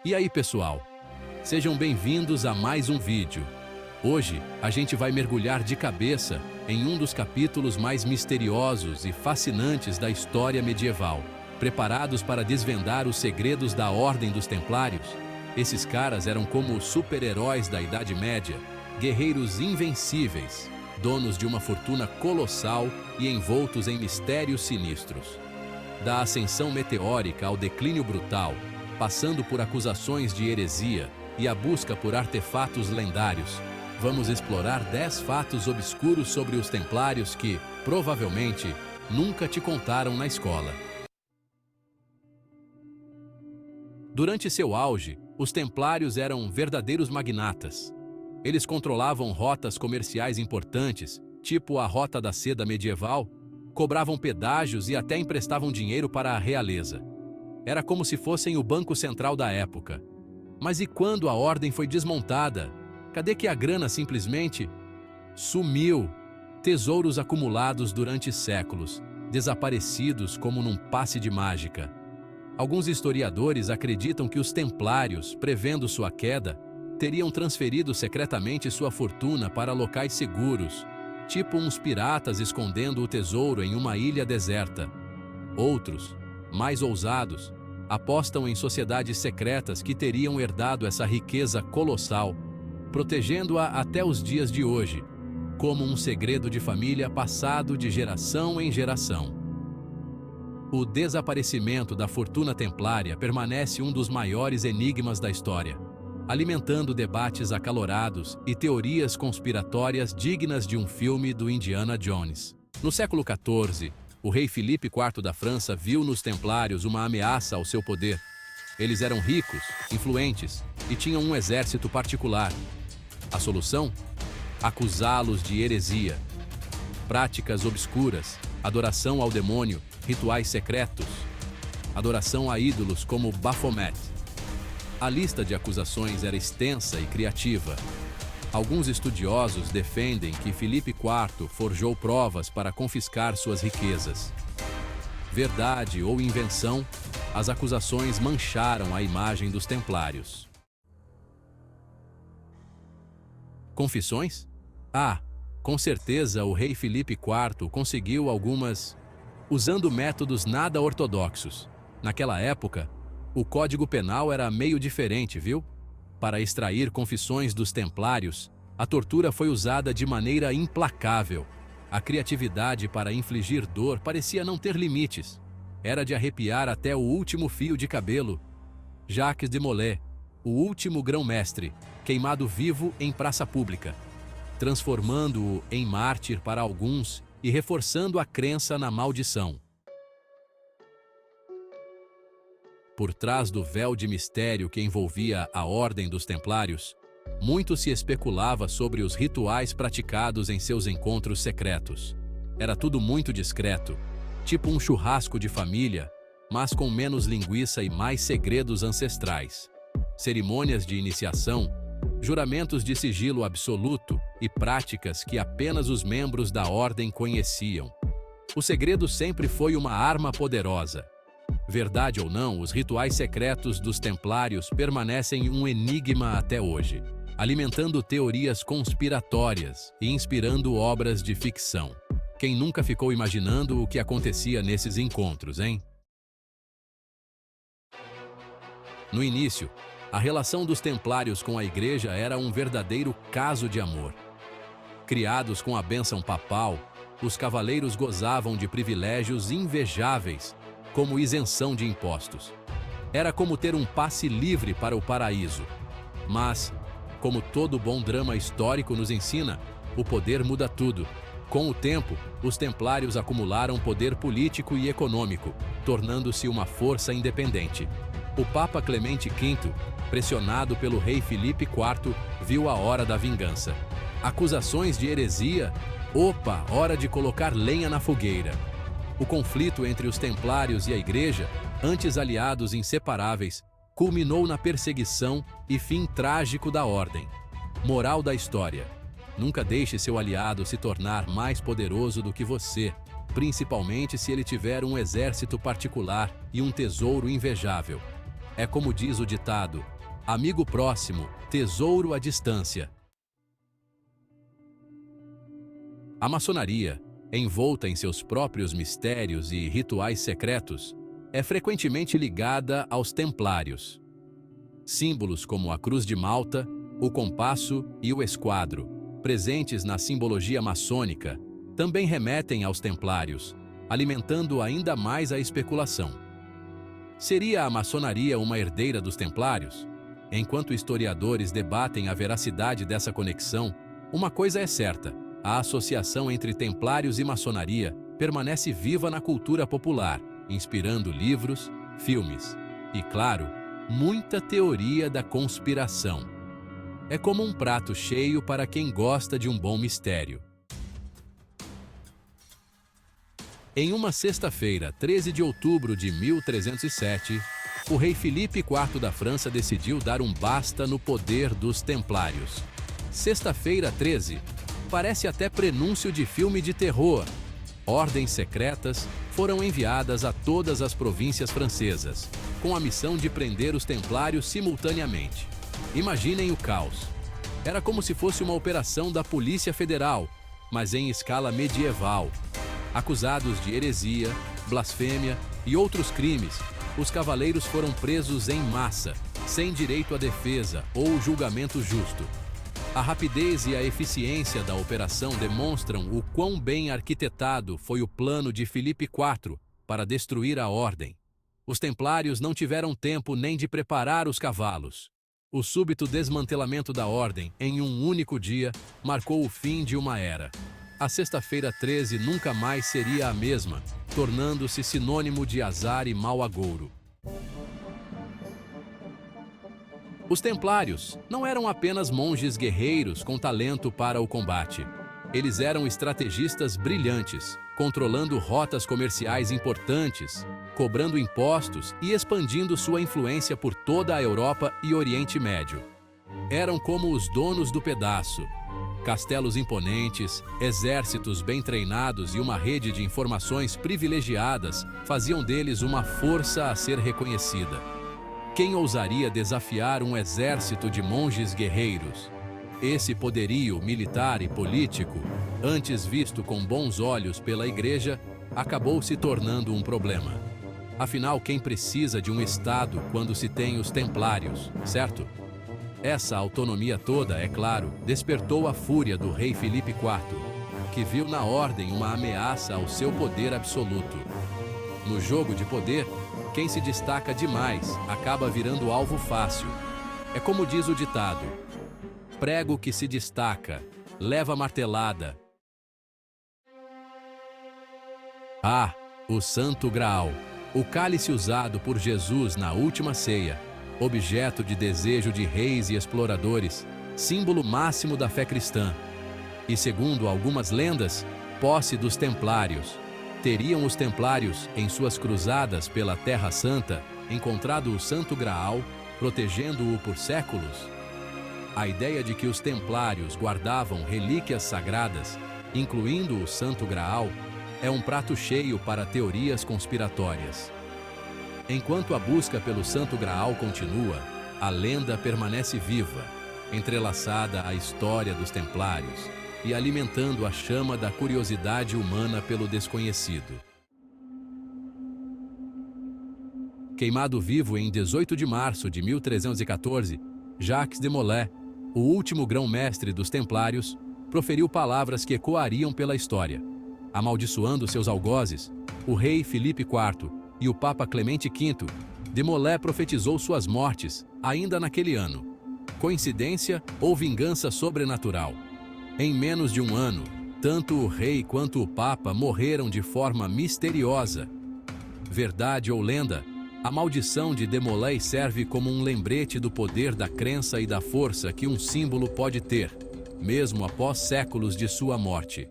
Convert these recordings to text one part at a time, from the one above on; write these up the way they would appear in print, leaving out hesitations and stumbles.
E aí, pessoal? Sejam bem-vindos a mais um vídeo. Hoje, a gente vai mergulhar de cabeça em um dos capítulos mais misteriosos e fascinantes da história medieval. Preparados para desvendar os segredos da Ordem dos Templários? Esses caras eram como super-heróis da Idade Média, guerreiros invencíveis, donos de uma fortuna colossal e envoltos em mistérios sinistros. Da ascensão meteórica ao declínio brutal, passando por acusações de heresia e a busca por artefatos lendários, vamos explorar 10 fatos obscuros sobre os Templários que, provavelmente, nunca te contaram na escola. Durante seu auge, os Templários eram verdadeiros magnatas. Eles controlavam rotas comerciais importantes, tipo a Rota da Seda medieval, cobravam pedágios e até emprestavam dinheiro para a realeza. Era como se fossem o banco central da época. Mas e quando a ordem foi desmontada? Cadê que a grana simplesmente sumiu? Tesouros acumulados durante séculos, desaparecidos como num passe de mágica. Alguns historiadores acreditam que os Templários, prevendo sua queda, teriam transferido secretamente sua fortuna para locais seguros, tipo uns piratas escondendo o tesouro em uma ilha deserta. Outros, mais ousados, apostam em sociedades secretas que teriam herdado essa riqueza colossal, protegendo-a até os dias de hoje, como um segredo de família passado de geração em geração. O desaparecimento da fortuna templária permanece um dos maiores enigmas da história, alimentando debates acalorados e teorias conspiratórias dignas de um filme do Indiana Jones. No século XIV, o rei Filipe IV da França viu nos Templários uma ameaça ao seu poder. Eles eram ricos, influentes e tinham um exército particular. A solução? Acusá-los de heresia, práticas obscuras, adoração ao demônio, rituais secretos, adoração a ídolos como Baphomet. A lista de acusações era extensa e criativa. Alguns estudiosos defendem que Filipe IV forjou provas para confiscar suas riquezas. Verdade ou invenção, as acusações mancharam a imagem dos Templários. Confissões? Com certeza o rei Filipe IV conseguiu algumas usando métodos nada ortodoxos. Naquela época, o Código Penal era meio diferente, viu? Para extrair confissões dos Templários, a tortura foi usada de maneira implacável. A criatividade para infligir dor parecia não ter limites. Era de arrepiar até o último fio de cabelo. Jacques de Molay, o último grão-mestre, queimado vivo em praça pública, transformando-o em mártir para alguns e reforçando a crença na maldição. Por trás do véu de mistério que envolvia a Ordem dos Templários, muito se especulava sobre os rituais praticados em seus encontros secretos. Era tudo muito discreto, tipo um churrasco de família, mas com menos linguiça e mais segredos ancestrais. Cerimônias de iniciação, juramentos de sigilo absoluto e práticas que apenas os membros da Ordem conheciam. O segredo sempre foi uma arma poderosa. Verdade ou não, os rituais secretos dos Templários permanecem um enigma até hoje, alimentando teorias conspiratórias e inspirando obras de ficção. Quem nunca ficou imaginando o que acontecia nesses encontros, hein? No início, a relação dos Templários com a Igreja era um verdadeiro caso de amor. Criados com a bênção papal, os cavaleiros gozavam de privilégios invejáveis, como isenção de impostos. Era como ter um passe livre para o paraíso. Mas, como todo bom drama histórico nos ensina, o poder muda tudo. Com o tempo, os Templários acumularam poder político e econômico, tornando-se uma força independente. O Papa Clemente V, pressionado pelo rei Filipe IV, viu a hora da vingança. Acusações de heresia? Opa, hora de colocar lenha na fogueira. O conflito entre os Templários e a Igreja, antes aliados inseparáveis, culminou na perseguição e fim trágico da Ordem. Moral da história: nunca deixe seu aliado se tornar mais poderoso do que você, principalmente se ele tiver um exército particular e um tesouro invejável. É como diz o ditado: amigo próximo, tesouro à distância. A maçonaria, envolta em seus próprios mistérios e rituais secretos, é frequentemente ligada aos templários. Símbolos como a cruz de Malta, o compasso e o esquadro, presentes na simbologia maçônica, também remetem aos templários, alimentando ainda mais a especulação. Seria a maçonaria uma herdeira dos templários? Enquanto historiadores debatem a veracidade dessa conexão, uma coisa é certa: a associação entre templários e maçonaria permanece viva na cultura popular, inspirando livros, filmes e, claro, muita teoria da conspiração. É como um prato cheio para quem gosta de um bom mistério. Em uma sexta-feira, 13 de outubro de 1307, o rei Filipe IV da França decidiu dar um basta no poder dos templários. Sexta-feira 13 parece até prenúncio de filme de terror. Ordens secretas foram enviadas a todas as províncias francesas, com a missão de prender os templários simultaneamente. Imaginem o caos. Era como se fosse uma operação da Polícia Federal, mas em escala medieval. Acusados de heresia, blasfêmia e outros crimes, os cavaleiros foram presos em massa, sem direito à defesa ou julgamento justo. A rapidez e a eficiência da operação demonstram o quão bem arquitetado foi o plano de Filipe IV para destruir a ordem. Os templários não tiveram tempo nem de preparar os cavalos. O súbito desmantelamento da ordem, em um único dia, marcou o fim de uma era. A sexta-feira 13 nunca mais seria a mesma, tornando-se sinônimo de azar e mau agouro. Os templários não eram apenas monges guerreiros com talento para o combate. Eles eram estrategistas brilhantes, controlando rotas comerciais importantes, cobrando impostos e expandindo sua influência por toda a Europa e Oriente Médio. Eram como os donos do pedaço. Castelos imponentes, exércitos bem treinados e uma rede de informações privilegiadas faziam deles uma força a ser reconhecida. Quem ousaria desafiar um exército de monges guerreiros? Esse poderio militar e político, antes visto com bons olhos pela Igreja, acabou se tornando um problema. Afinal, quem precisa de um Estado quando se tem os templários, certo? Essa autonomia toda, é claro, despertou a fúria do rei Filipe IV, que viu na ordem uma ameaça ao seu poder absoluto. No jogo de poder, quem se destaca demais acaba virando alvo fácil. É como diz o ditado: prego que se destaca, leva martelada. Ah, o Santo Graal, o cálice usado por Jesus na última ceia, objeto de desejo de reis e exploradores, símbolo máximo da fé cristã. E segundo algumas lendas, posse dos templários. Teriam os templários, em suas cruzadas pela Terra Santa, encontrado o Santo Graal, protegendo-o por séculos? A ideia de que os templários guardavam relíquias sagradas, incluindo o Santo Graal, é um prato cheio para teorias conspiratórias. Enquanto a busca pelo Santo Graal continua, a lenda permanece viva, entrelaçada à história dos templários e alimentando a chama da curiosidade humana pelo desconhecido. Queimado vivo em 18 de março de 1314, Jacques de Molay, o último grão-mestre dos templários, proferiu palavras que ecoariam pela história. Amaldiçoando seus algozes, o rei Filipe IV e o Papa Clemente V, de Molay profetizou suas mortes, ainda naquele ano. Coincidência ou vingança sobrenatural? Em menos de um ano, tanto o rei quanto o Papa morreram de forma misteriosa. Verdade ou lenda, a maldição de de Molay serve como um lembrete do poder da crença e da força que um símbolo pode ter, mesmo após séculos de sua morte.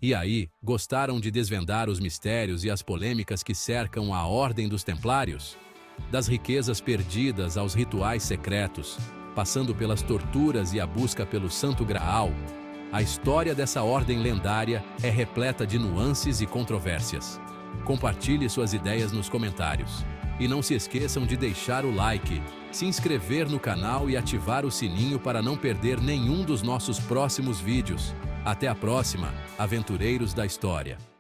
E aí, gostaram de desvendar os mistérios e as polêmicas que cercam a Ordem dos Templários? Das riquezas perdidas aos rituais secretos, passando pelas torturas e a busca pelo Santo Graal, a história dessa ordem lendária é repleta de nuances e controvérsias. Compartilhe suas ideias nos comentários. E não se esqueçam de deixar o like, se inscrever no canal e ativar o sininho para não perder nenhum dos nossos próximos vídeos. Até a próxima, aventureiros da história!